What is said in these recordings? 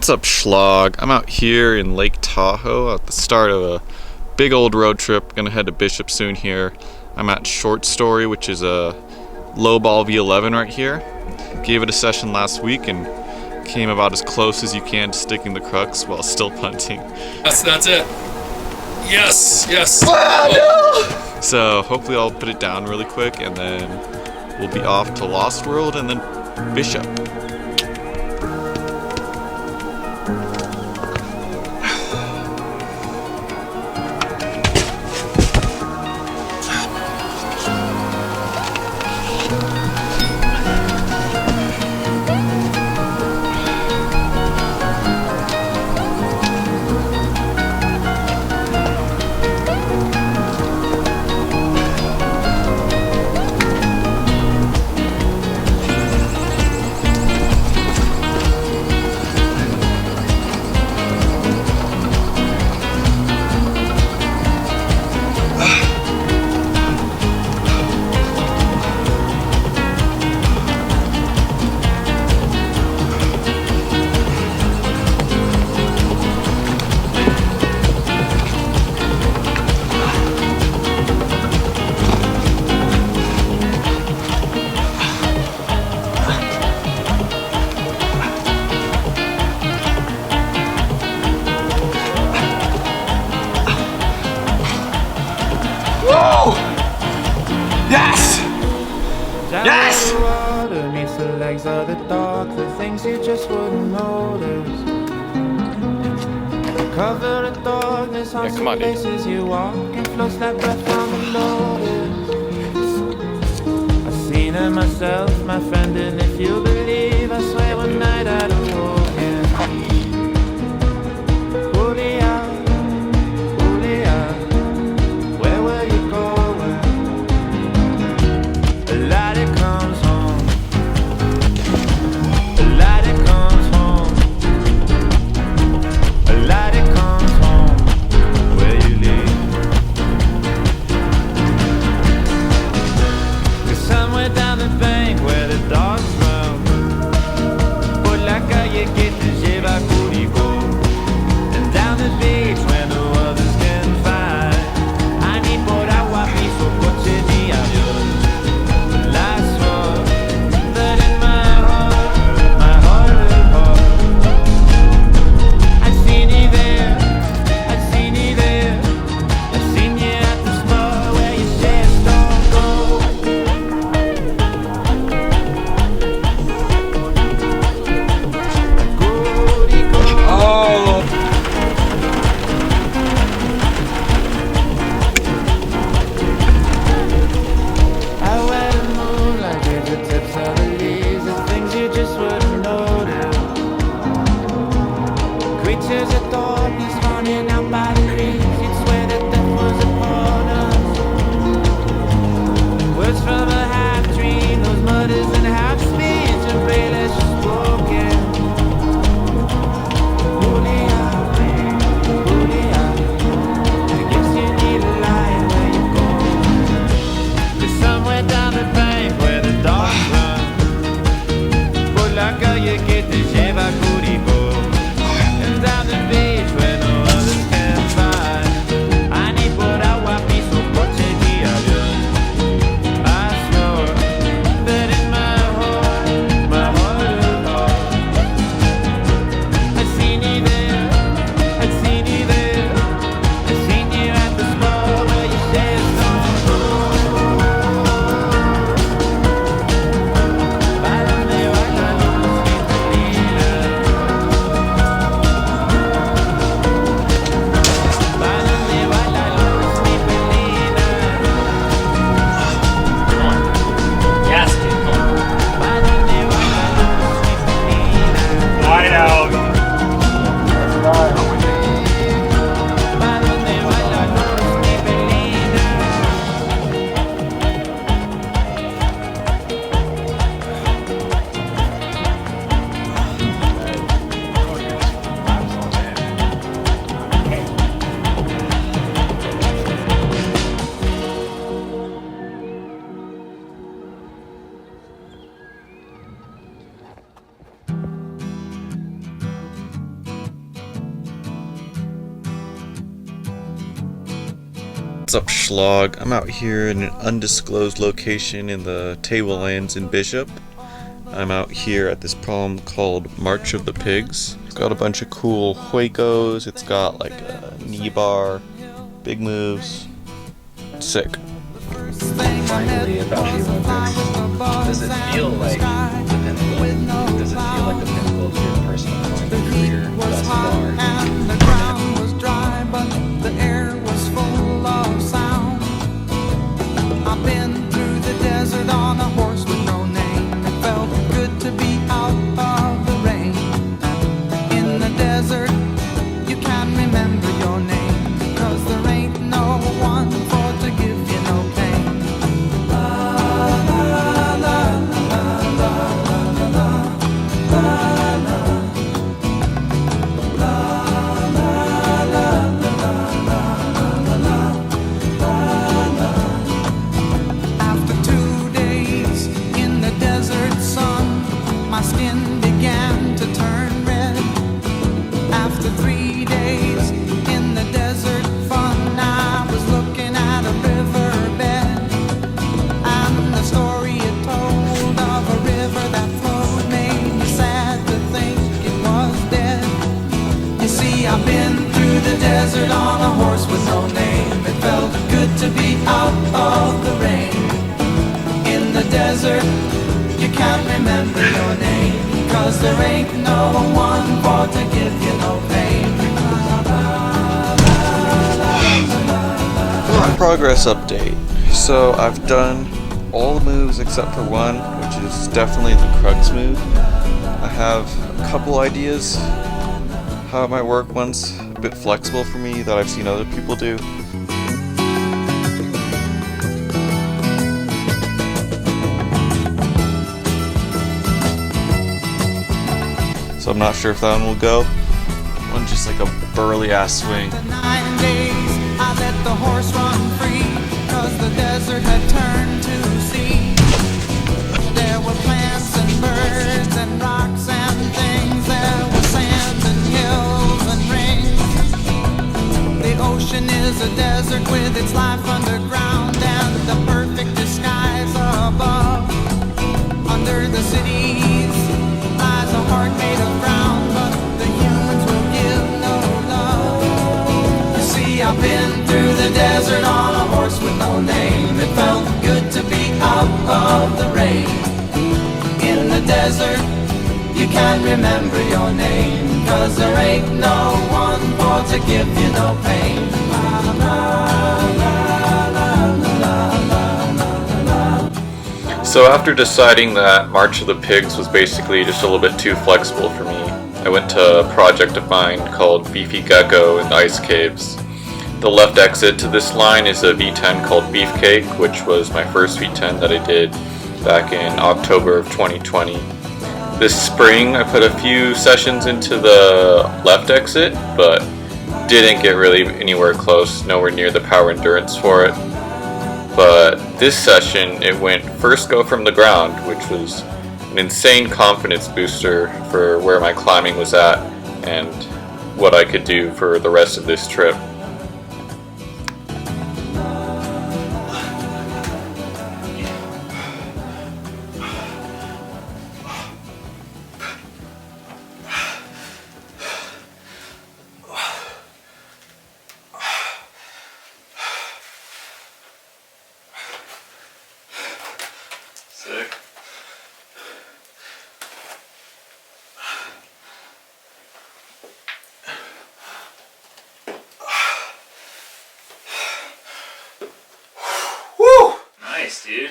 What's up, Schlogg? I'm out here in Lake Tahoe at the start of a big old road trip. Gonna head to Bishop soon here. I'm at Short Story, which is a lowball V11 right here. Gave it a session last week and came about as close as you can to sticking the crux while still punting. That's it. Yes. Oh. So hopefully I'll put it down really quick and then we'll be off to Lost World and then Bishop. Whoa! Yes! Yes! Water meets the legs of the dog, the things you just wouldn't notice. Cover of darkness on some places you walk and floats that breath from the lotus. I've seen it myself, my friend, and if you believe, I swear one night I'd awoken. What's up, Schlogg? I'm out here in an undisclosed location in the Tablelands in Bishop. I'm out here at this problem called March of the Pigs. It's got a bunch of cool Huecos, it's got like a knee bar, big moves. Sick. Finally, about P1 does it feel like the pinnacle? Does it feel like the pinnacle of your personal career thus far? And the ground was dry, but the air was full of sound. I've been through the desert on a horse with no name. It felt good to be out of the rain. In the desert, you can't remember your name, because there ain't no one for to give you no pain. After 2 days in the desert sun, my skin began to turn red. After 3 days in the desert fun, I was looking at a riverbed, and the story it told of a river that flowed made me sad to think it was dead. You see, I've been through the desert on a horse with no name. It felt good to be out of the rain. In the desert, you can't remember your name, 'cause there ain't no one for to give you no pain. Progress update. So I've done all the moves except for one, which is definitely the crux move. I have a couple ideas how it might work once a bit flexible for me that I've seen other people do. So I'm not sure if that one will go. One's just like a burly ass swing. The 9 days I let the horse run free, 'cause the desert had turned to sea. There were plants and birds and rocks and things. There were sands and hills and rings. The ocean is a desert with its life underground, and the perfect disguise above. Under the cities lies a heart made of brown, but the humans will give no love. You see, I've been through the desert on a horse with no name. It felt good to be out of the rain. In the desert, you can't remember your name, 'cause there ain't no one for to give you no pain. So after deciding that March of the Pigs was basically just a little bit too flexible for me, I went to a project of mine called Beefy Gecko in the Ice Caves. The left exit to this line is a V10 called Beefcake, which was my first V10 that I did back in October of 2020. This spring I put a few sessions into the left exit, but didn't get really anywhere close, nowhere near the power endurance for it. But this session, it went first go from the ground, which was an insane confidence booster for where my climbing was at and what I could do for the rest of this trip. Sick. Woo! Nice, dude.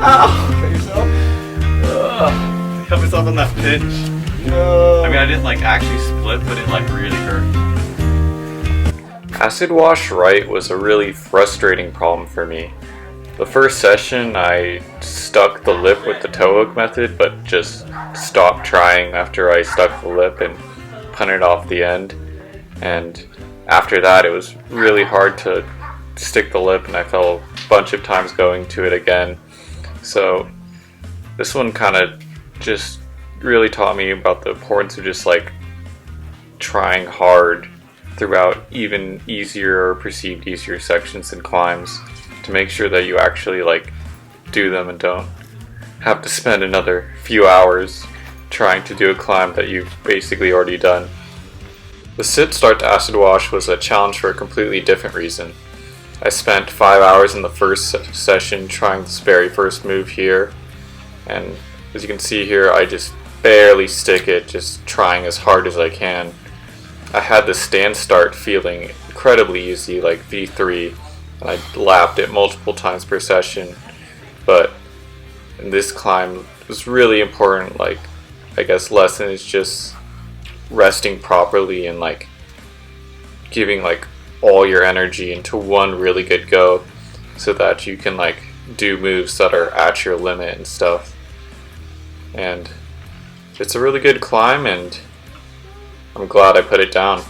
Cut yourself? Help myself on that pinch. No. I mean, I didn't like actually split, but it like really hurt. Acid wash right was a really frustrating problem for me. The first session I stuck the lip with the toe hook method, but just stopped trying after I stuck the lip and punted off the end. And after that it was really hard to stick the lip, and I fell a bunch of times going to it again. So this one kind of just really taught me about the importance of just like trying hard throughout even easier or perceived easier sections and climbs to make sure that you actually like do them and don't have to spend another few hours trying to do a climb that you've basically already done. The sit start to acid wash was a challenge for a completely different reason. I spent 5 hours in the first session trying this very first move here, and as you can see here I just barely stick it, just trying as hard as I can. I had the stand start feeling incredibly easy, like V3, and I lapped it multiple times per session, but in this climb it was really important, like I guess lesson is just resting properly and like giving like all your energy into one really good go so that you can like do moves that are at your limit and stuff. And it's a really good climb, and I'm glad I put it down.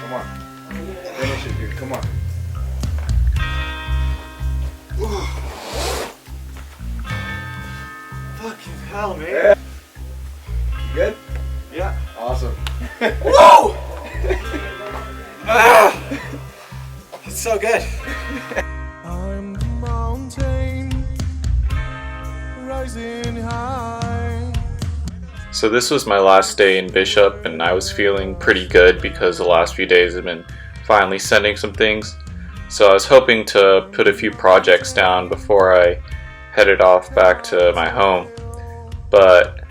Come on. Finish it, dude. Come on. Fucking hell, man. Yeah. You good? Yeah. Awesome. Whoa! Ah! It's so good. I'm the mountain rising high. So this was my last day in Bishop, and I was feeling pretty good because the last few days have been finally sending some things. So I was hoping to put a few projects down before I headed off back to my home. But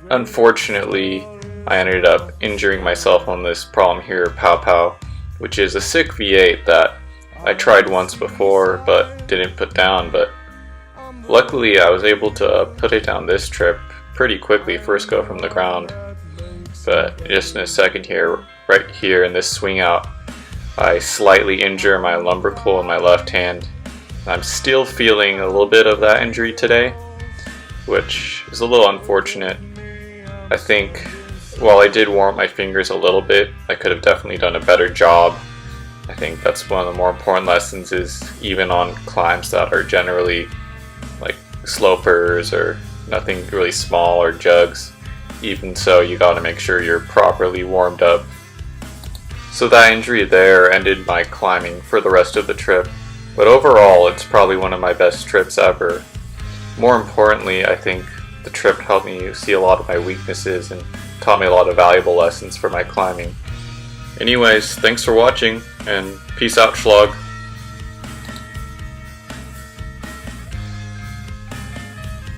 unfortunately, I ended up injuring myself on this problem here, Pow Pow, which is a sick V8 that I tried once before but didn't put down. But luckily I was able to put it down this trip pretty quickly, first go from the ground. But just in a second here, right here in this swing out, I slightly injure my lumbrical in my left hand. I'm still feeling a little bit of that injury today, which is a little unfortunate. I think while I did warm up my fingers a little bit, I could have definitely done a better job. I think that's one of the more important lessons, is even on climbs that are generally like slopers or nothing really small or jugs, even so you gotta make sure you're properly warmed up. So that injury there ended my climbing for the rest of the trip, but overall it's probably one of my best trips ever. More importantly, I think the trip helped me see a lot of my weaknesses and taught me a lot of valuable lessons for my climbing. Anyways, thanks for watching, and peace out, Schlogg.